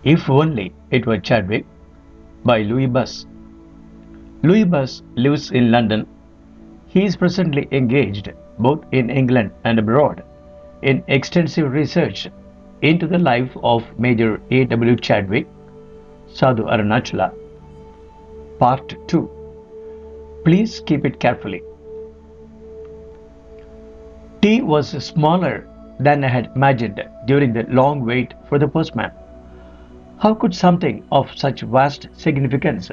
If only it were Chadwick by Louis Buss. Louis Buss lives in London. He is presently engaged both in England and abroad in extensive research into the life of Major A W Chadwick, Sadhu Arunachala. Part 2. Please keep it carefully. Tea was smaller than I had imagined during the long wait for the postman. How could something of such vast significance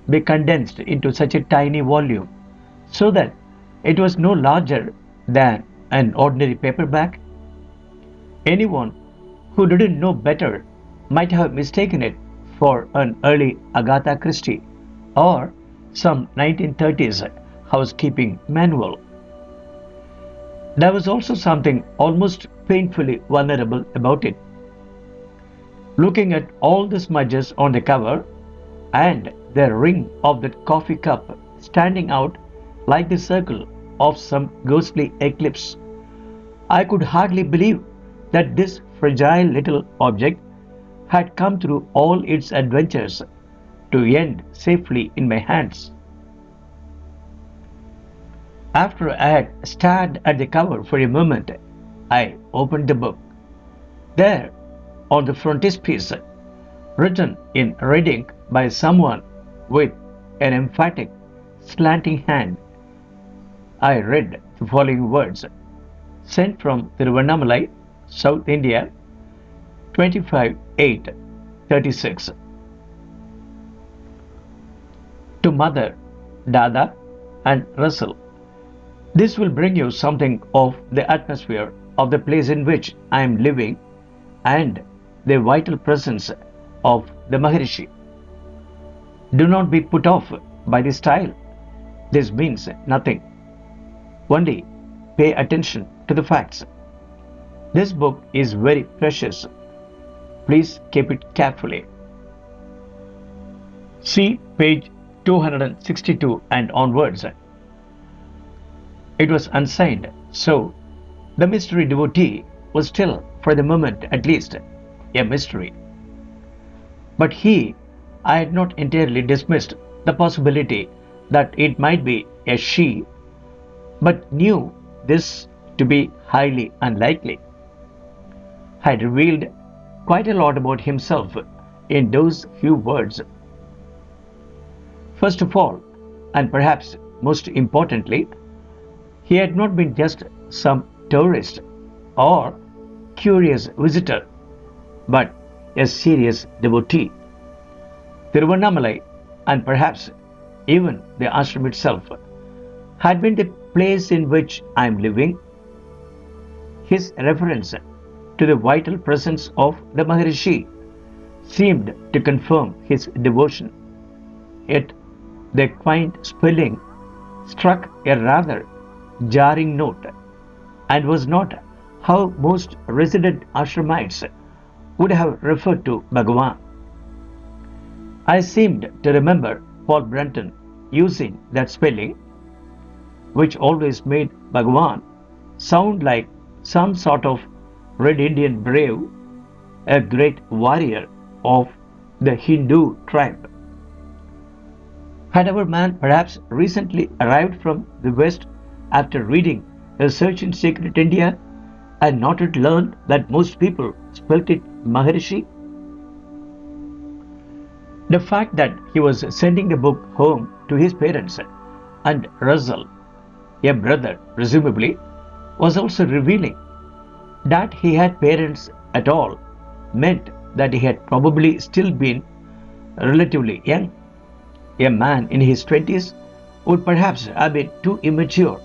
be condensed into such a tiny volume so that it was no larger than an ordinary paperback? Anyone who didn't know better might have mistaken it for an early Agatha Christie or some 1930s housekeeping manual. There was also something almost painfully vulnerable about it. Looking at all the smudges on the cover and the ring of that coffee cup standing out like the circle of some ghostly eclipse, I could hardly believe that this fragile little object had come through all its adventures to end safely in my hands. After I had stared at the cover for a moment, I opened the book. There, on the frontispiece, written in red ink by someone with an emphatic, slanting hand, I read the following words: sent from Tiruvannamalai, South India, 25/8/36. To Mother, Dada, and Russell. This will bring you something of the atmosphere of the place in which I am living and the vital presence of the Maharishi. Do not be put off by the style. This means nothing. Only pay attention to the facts. This book is very precious. Please keep it carefully. See page 262 and onwards. It was unsigned, so the mystery devotee was still, for the moment at least, a mystery. But I had not entirely dismissed the possibility that it might be a she, but knew this to be highly unlikely. Had revealed quite a lot about himself in those few words. First of all, and perhaps most importantly, he had not been just some tourist or curious visitor, but a serious devotee. Tiruvannamalai, and perhaps even the ashram itself, had been the place in which I am living. His reference to the vital presence of the Maharishi seemed to confirm his devotion. Yet the quaint spelling struck a rather jarring note and was not how most resident ashramites would have referred to Bhagavan. I seemed to remember Paul Brunton using that spelling, which always made Bhagavan sound like some sort of Red Indian brave, a great warrior of the Hindu tribe. Had our man perhaps recently arrived from the West after reading A Search in Secret India and not yet learned that most people spelt it Maharishi? The fact that he was sending the book home to his parents and Russell, a brother presumably, was also revealing. That he had parents at all meant that he had probably still been relatively young. A man in his 20s would perhaps have been too immature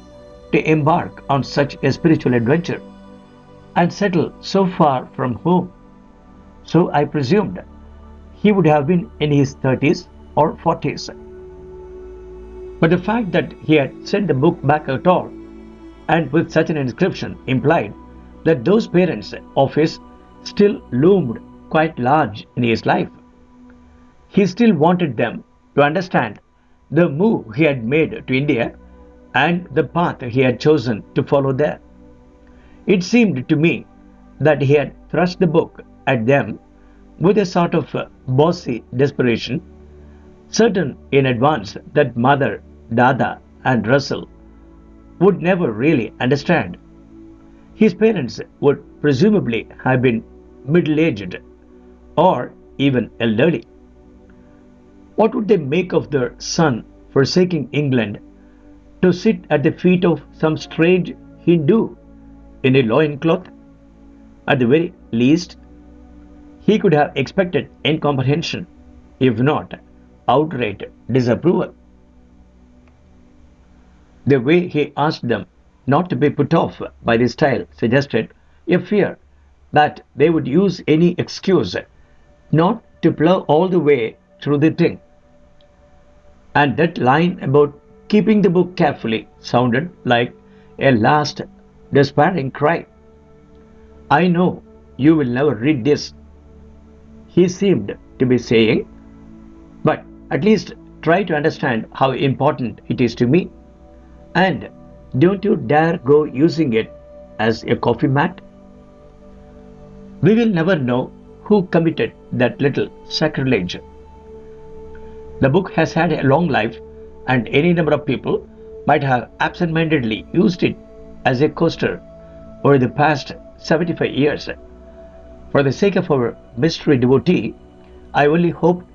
to embark on such a spiritual adventure and settle so far from home. So I presumed he would have been in his 30s or 40s. But the fact that he had sent the book back at all and with such an inscription implied that those parents of his still loomed quite large in his life. He still wanted them to understand the move he had made to India and the path he had chosen to follow there. It seemed to me that he had thrust the book at them with a sort of bossy desperation, certain in advance that Mother, Dada, and Russell would never really understand. His parents would presumably have been middle aged or even elderly. What would they make of their son forsaking England to sit at the feet of some strange Hindu in a loincloth? At the very least, he could have expected incomprehension, if not outright disapproval. The way he asked them not to be put off by the style suggested a fear that they would use any excuse not to plough all the way through the thing. And that line about keeping the book carefully sounded like a last despairing cry. I know you will never read this, he seemed to be saying, but at least try to understand how important it is to me. And don't you dare go using it as a coffee mat. We will never know who committed that little sacrilege. The book has had a long life, and any number of people might have absent-mindedly used it as a coaster over the past 75 years. For the sake of our mystery devotee, I only hoped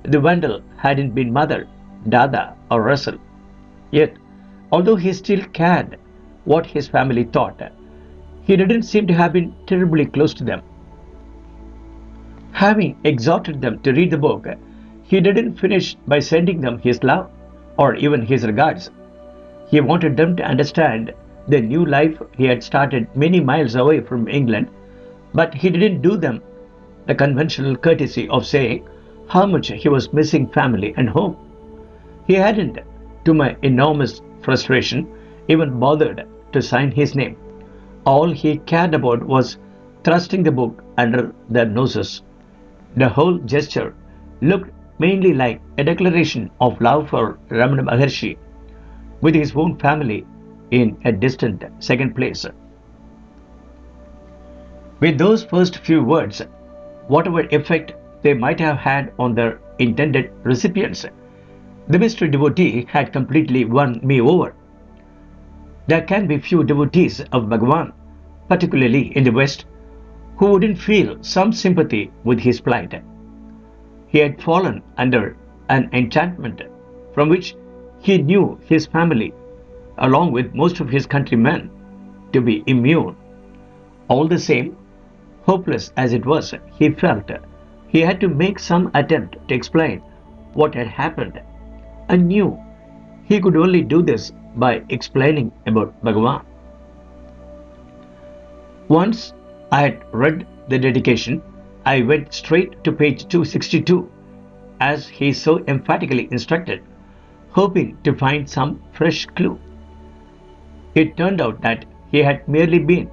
the vandal hadn't been Mother, Dada, or Russell. Yet, although he still cared what his family thought, he didn't seem to have been terribly close to them. Having exhorted them to read the book, he didn't finish by sending them his love or even his regards. He wanted them to understand the new life he had started many miles away from England, but he didn't do them the conventional courtesy of saying how much he was missing family and home. He hadn't, to my enormous frustration, even bothered to sign his name. All he cared about was thrusting the book under their noses. The whole gesture looked mainly like a declaration of love for Ramana Maharshi, with his own family in a distant second place. With those first few words, whatever effect they might have had on their intended recipients, the mystery devotee had completely won me over. There can be few devotees of Bhagavan, particularly in the West, who wouldn't feel some sympathy with his plight. He had fallen under an enchantment from which he knew his family, along with most of his countrymen, to be immune. All the same, hopeless as it was, he felt he had to make some attempt to explain what had happened, and knew he could only do this by explaining about Bhagavan. Once I had read the dedication, I went straight to page 262, as he so emphatically instructed, hoping to find some fresh clue. It turned out that he had merely been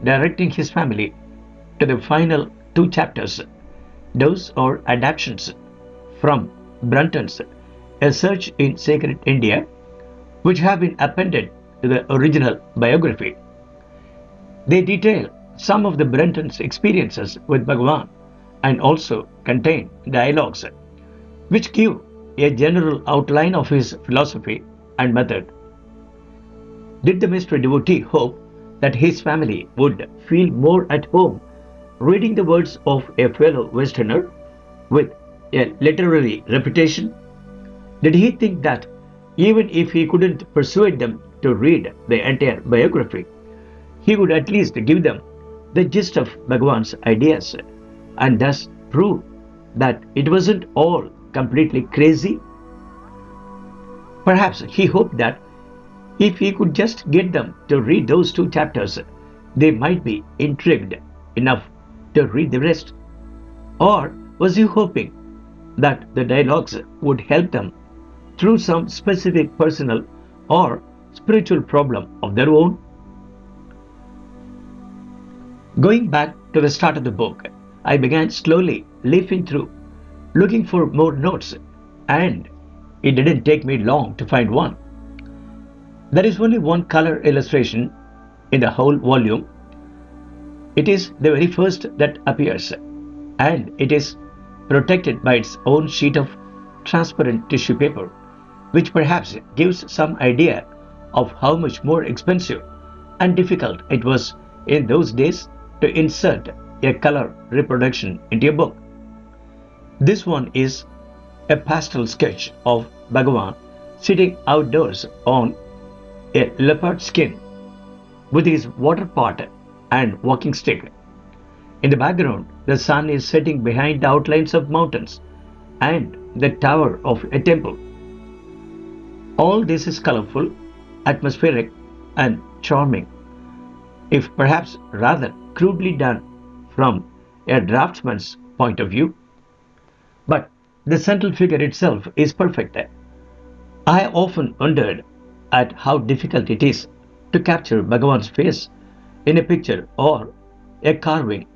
directing his family to the final two chapters. Those are adaptations from Brunton's A Search in Sacred India, which have been appended to the original biography. They detail some of the Brunton's experiences with Bhagavan and also contain dialogues which give a general outline of his philosophy and method. Did the mystery devotee hope that his family would feel more at home reading the words of a fellow Westerner with a literary reputation? Did he think that even if he couldn't persuade them to read the entire biography, he would at least give them the gist of Bhagavan's ideas and thus prove that it wasn't all completely crazy? Perhaps he hoped that if he could just get them to read those two chapters, they might be intrigued enough to read the rest. Or was he hoping that the dialogues would help them through some specific personal or spiritual problem of their own? Going back to the start of the book, I began slowly leafing through, looking for more notes, and it didn't take me long to find one. There is only one color illustration in the whole volume. It is the very first that appears. and it is protected by its own sheet of transparent tissue paper, which perhaps gives some idea of how much more expensive and difficult it was in those days to insert a color reproduction into a book. This one is a pastel sketch of Bhagavan sitting outdoors on a leopard skin with his water pot and walking stick. In the background, the sun is setting behind the outlines of mountains and the tower of a temple. All this is colorful, atmospheric, and charming, if perhaps rather crudely done from a draftsman's point of view. But the central figure itself is perfect. I often wondered at how difficult it is to capture Bhagavan's face in a picture or a carving.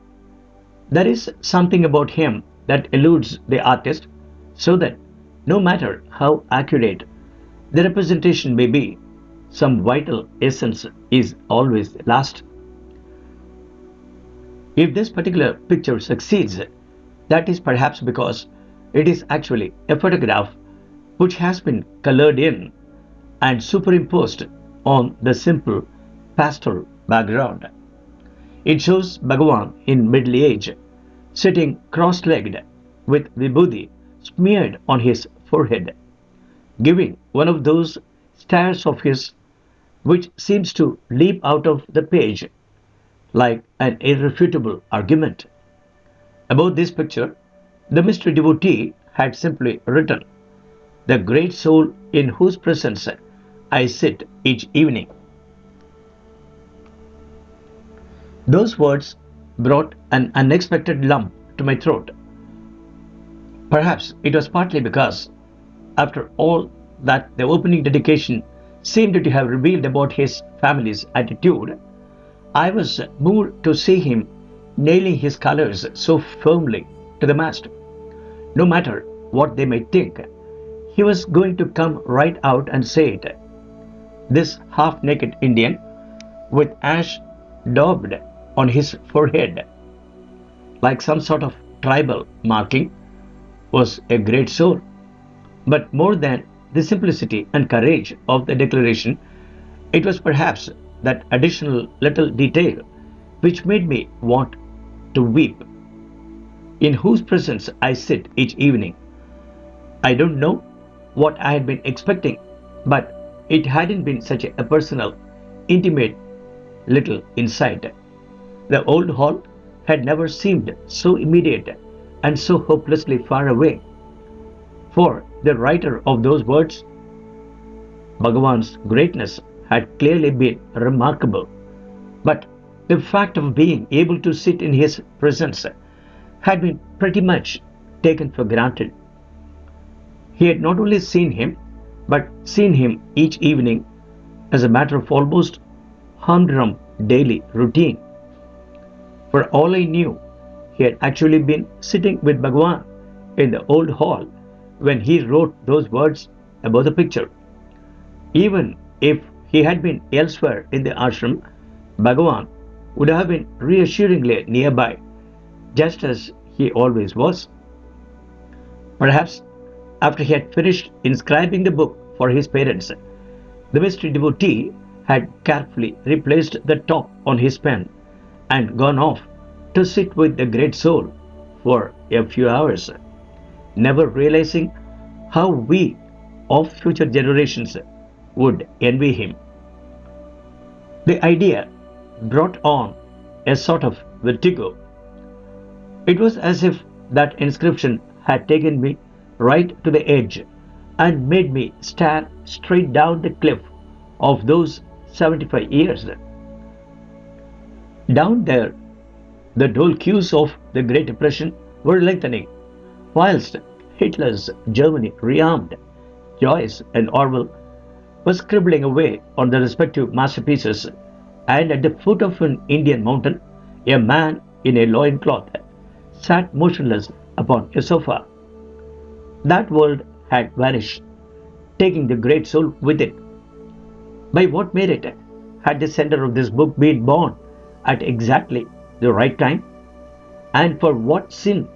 There is something about him that eludes the artist, so that no matter how accurate the representation may be, some vital essence is always lost. If this particular picture succeeds, that is perhaps because it is actually a photograph which has been colored in and superimposed on the simple pastel background. It shows Bhagavan in middle age, sitting cross-legged with vibhuti smeared on his forehead, giving one of those stares of his which seems to leap out of the page like an irrefutable argument. About this picture, the mystery devotee had simply written, "The great soul in whose presence I sit each evening." Those words brought an unexpected lump to my throat. Perhaps it was partly because, after all that the opening dedication seemed to have revealed about his family's attitude, I was moved to see him nailing his colors so firmly to the mast. No matter what they might think, he was going to come right out and say it. This half-naked Indian, with ash daubed on his forehead, like some sort of tribal marking, was a great soul. But more than the simplicity and courage of the declaration, it was perhaps that additional little detail which made me want to weep. "In whose presence I sit each evening." I don't know what I had been expecting, but it hadn't been such a personal, intimate little insight. The old hall had never seemed so immediate and so hopelessly far away. For the writer of those words, Bhagavan's greatness had clearly been remarkable, but the fact of being able to sit in his presence had been pretty much taken for granted. He had not only seen him, but seen him each evening as a matter of almost humdrum daily routine. For all I knew, he had actually been sitting with Bhagavan in the old hall when he wrote those words about the picture. Even if he had been elsewhere in the ashram, Bhagavan would have been reassuringly nearby, just as he always was. Perhaps after he had finished inscribing the book for his parents, the mystery devotee had carefully replaced the top on his pen and gone off to sit with the great soul for a few hours, never realizing how we of future generations would envy him. The idea brought on a sort of vertigo. It was as if that inscription had taken me right to the edge and made me stare straight down the cliff of those 75 years. Down there, the dull queues of the Great Depression were lengthening, whilst Hitler's Germany rearmed, Joyce and Orwell were scribbling away on their respective masterpieces, and at the foot of an Indian mountain, a man in a loincloth sat motionless upon a sofa. That world had vanished, taking the great soul with it. By what merit had the sender of this book been born at exactly the right time? And for what sin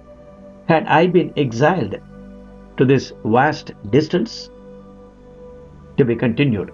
had I been exiled to this vast distance? To be continued.